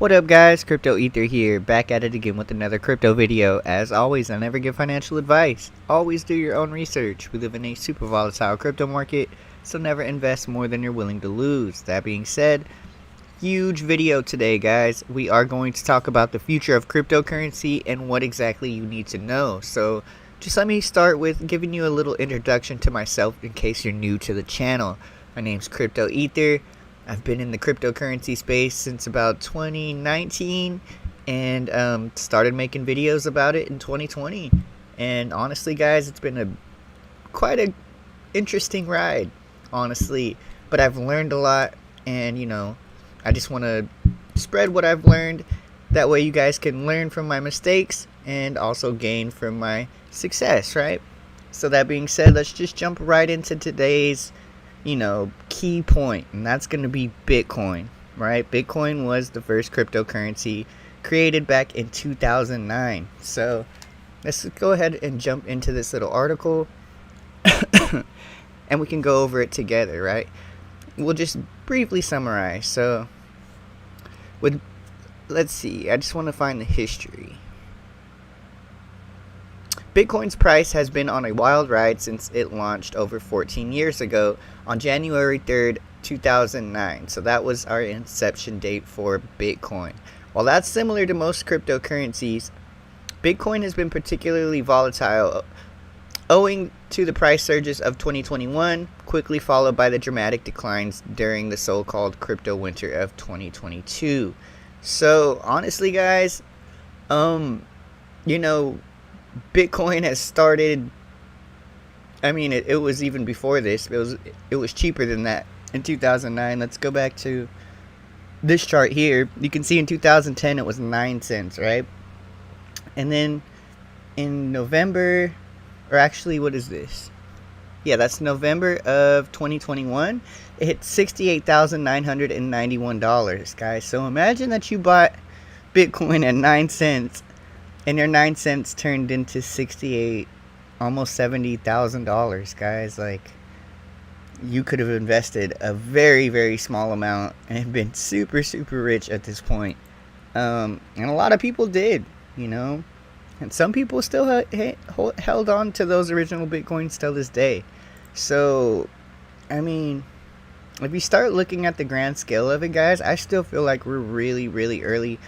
What up guys, Crypto Ether here, back at it again with another crypto video. As always, I never give financial advice. Always do your own research. We live in a super volatile crypto market, so never invest more than you're willing to lose. That being said, huge video today guys. We are going to talk about the future of cryptocurrency and what exactly you need to know. So just let me start with giving you a little introduction to myself in case you're new to the channel. My name's Crypto Ether. I've been in the cryptocurrency space since about 2019 and started making videos about it in 2020. And honestly guys, it's been quite a interesting ride, honestly. But I've learned a lot, and I just want to spread what I've learned. That way you guys can learn from my mistakes and also gain from my success, right? So that being said, let's just jump right into today's key point, and that's going to be Bitcoin, right? Bitcoin was the first cryptocurrency created back in 2009. So let's go ahead and jump into this little article and we can go over it together, right? We'll just briefly summarize. So let's see, I just want to find the history. Bitcoin's price has been on a wild ride since it launched over 14 years ago on January 3rd, 2009. So that was our inception date for Bitcoin. While that's similar to most cryptocurrencies, Bitcoin has been particularly volatile owing to the price surges of 2021, quickly followed by the dramatic declines during the so-called crypto winter of 2022. So honestly guys, Bitcoin has started, it was even before this. It was cheaper than that in 2009. Let's go back to this chart here. You can see in 2010 it was 9 cents, right? And then in November, or actually what is this? Yeah, that's November of 2021. It hit $68,991, guys. So imagine that you bought Bitcoin at 9 cents. And your 9 cents turned into 68, almost $70,000, guys. Like, you could have invested a very, very small amount and have been super, super rich at this point. And a lot of people did, and some people still held on to those original Bitcoins till this day. So, if you start looking at the grand scale of it, guys, I still feel like we're really, really early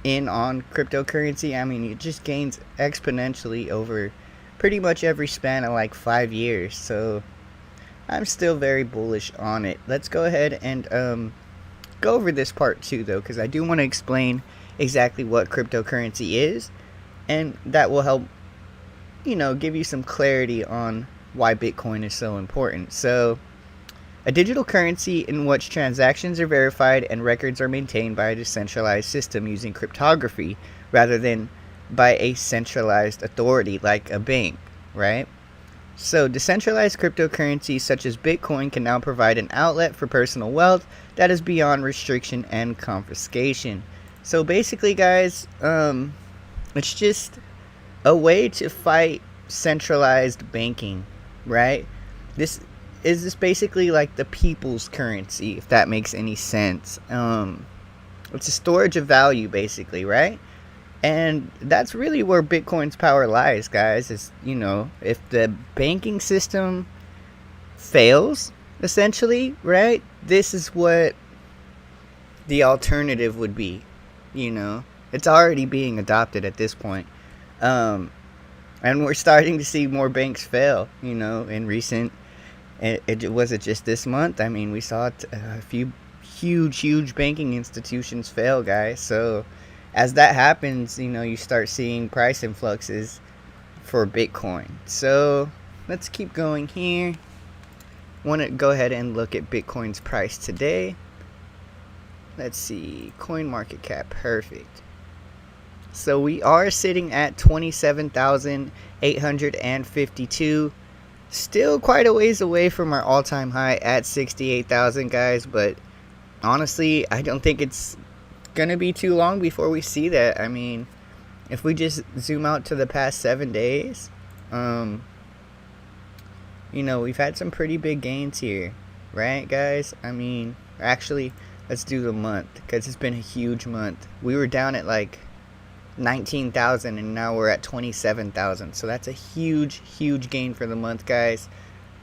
in on cryptocurrency. It just gains exponentially over pretty much every span of like 5 years. So I'm still very bullish on it. Let's go ahead and go over this part too though, because I do want to explain exactly what cryptocurrency is, and that will help give you some clarity on why Bitcoin is so important. So a digital currency in which transactions are verified and records are maintained by a decentralized system using cryptography rather than by a centralized authority like a bank, right? So decentralized cryptocurrencies such as Bitcoin can now provide an outlet for personal wealth that is beyond restriction and confiscation. So basically guys, it's just a way to fight centralized banking, right? This is basically like the people's currency, if that makes any sense. It's a storage of value basically, right? And that's really where Bitcoin's power lies, guys. Is if the banking system fails, essentially, right, this is what the alternative would be. It's already being adopted at this point, and we're starting to see more banks fail, in recent. Was it just this month? We saw a few huge banking institutions fail, guys. So as that happens, you start seeing price influxes for Bitcoin. So let's keep going here. Want to go ahead and look at Bitcoin's price today. Let's see, coin market cap, perfect. So we are sitting at 27,852. Still quite a ways away from our all-time high at 68,000, guys, but honestly, I don't think it's gonna be too long before we see that. If we just zoom out to the past 7 days, we've had some pretty big gains here, right, guys? Actually, Let's do the month, because it's been a huge month. We were down at like 19,000 and now we're at 27,000. So that's a huge, huge gain for the month, guys.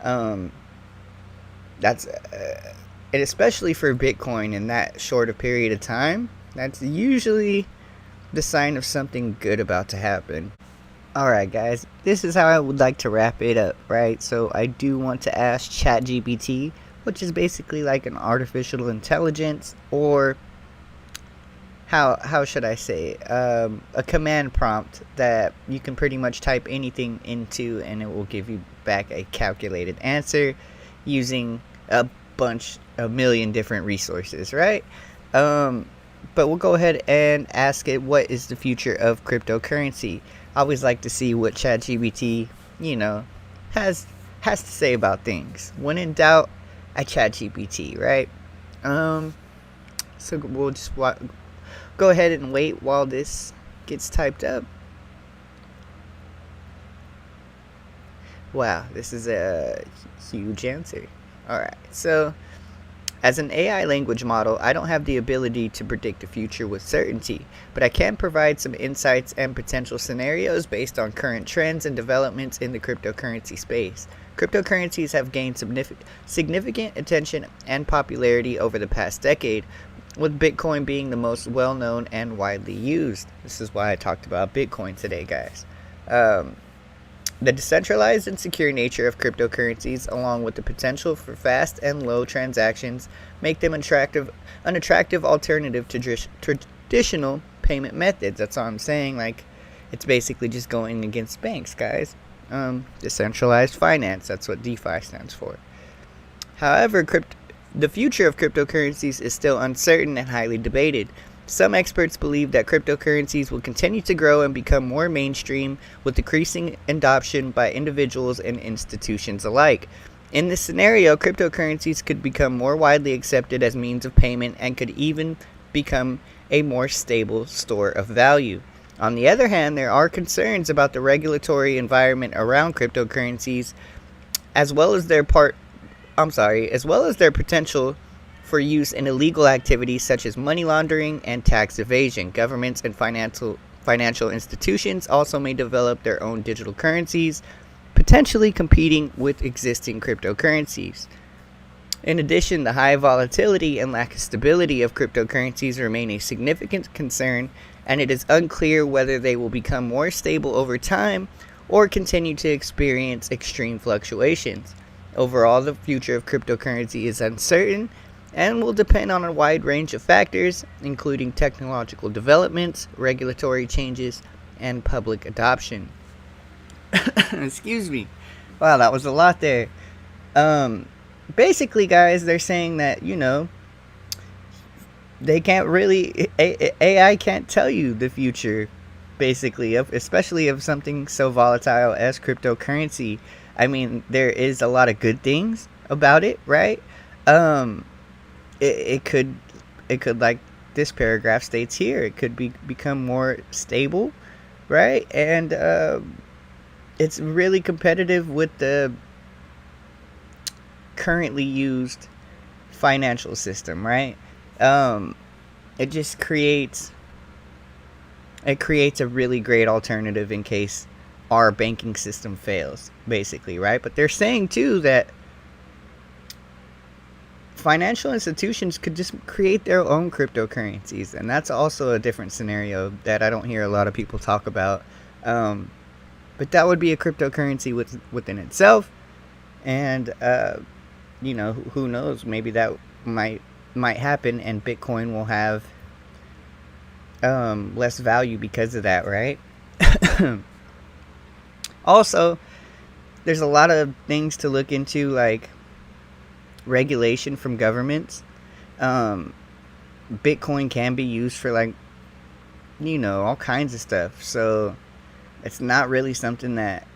That's and especially for Bitcoin in that short a period of time, that's usually the sign of something good about to happen. Alright, guys, this is how I would like to wrap it up, right? So I do want to ask ChatGPT, which is basically like an artificial intelligence, or how should I say, a command prompt that you can pretty much type anything into and it will give you back a calculated answer using a million different resources, right? But we'll go ahead and ask it, what is the future of cryptocurrency? I always like to see what ChatGPT, has to say about things. When in doubt, I ChatGPT, right? So we'll just go ahead and wait while this gets typed up. Wow, this is a huge answer. Alright, so as an AI language model, I don't have the ability to predict the future with certainty, but I can provide some insights and potential scenarios based on current trends and developments in the cryptocurrency space. Cryptocurrencies have gained significant attention and popularity over the past decade, with Bitcoin being the most well-known and widely used. This is why I talked about Bitcoin today, guys. The decentralized and secure nature of cryptocurrencies, along with the potential for fast and low transactions, make them an attractive alternative to traditional payment methods. That's all I'm saying. Like, it's basically just going against banks, guys. Decentralized finance, that's what DeFi stands for. However, the future of cryptocurrencies is still uncertain and highly debated. Some experts believe that cryptocurrencies will continue to grow and become more mainstream, with decreasing adoption by individuals and institutions alike. In this scenario, cryptocurrencies could become more widely accepted as means of payment and could even become a more stable store of value. On the other hand, there are concerns about the regulatory environment around cryptocurrencies, as well as their potential for use in illegal activities such as money laundering and tax evasion. Governments and financial institutions also may develop their own digital currencies, potentially competing with existing cryptocurrencies. In addition, the high volatility and lack of stability of cryptocurrencies remain a significant concern, and it is unclear whether they will become more stable over time or continue to experience extreme fluctuations. Overall, the future of cryptocurrency is uncertain and will depend on a wide range of factors, including technological developments, regulatory changes, and public adoption. Excuse me. Wow, that was a lot there. Basically, guys, they're saying that, they can't really, AI can't tell you the future, basically, especially of something so volatile as cryptocurrency. I mean, there is a lot of good things about it, right? It could, like this paragraph states here, it could become more stable, right? And it's really competitive with the currently used financial system, right? It just creates a really great alternative in case our banking system fails, basically, right? But they're saying too that financial institutions could just create their own cryptocurrencies, and that's also a different scenario that I don't hear a lot of people talk about. But that would be a cryptocurrency within itself, and who knows? Maybe that might happen, and Bitcoin will have less value because of that, right? Also, there's a lot of things to look into, like regulation from governments. Bitcoin can be used for all kinds of stuff. So it's not really something that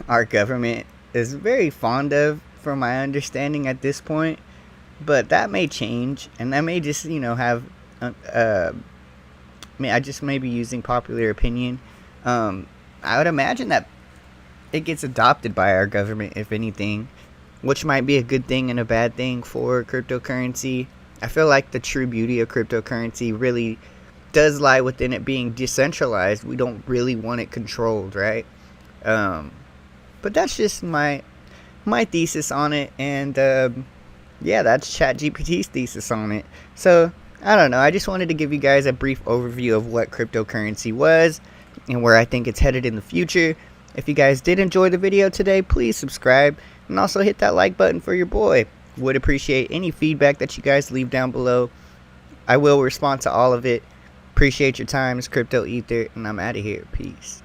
our government is very fond of, from my understanding at this point. But that may change, and that may just, have, I just may be using popular opinion. I would imagine that it gets adopted by our government, if anything, which might be a good thing and a bad thing for cryptocurrency. I feel like the true beauty of cryptocurrency really does lie within it being decentralized. We don't really want it controlled, right? But that's just my thesis on it, and yeah, that's ChatGPT's thesis on it. So I don't know. I just wanted to give you guys a brief overview of what cryptocurrency was and where I think it's headed in the future. If you guys did enjoy the video today, please subscribe and also hit that like button for your boy. Would appreciate any feedback that you guys leave down below. I will respond to all of it. Appreciate your time. It's Crypto Ether, and I'm out of here. Peace.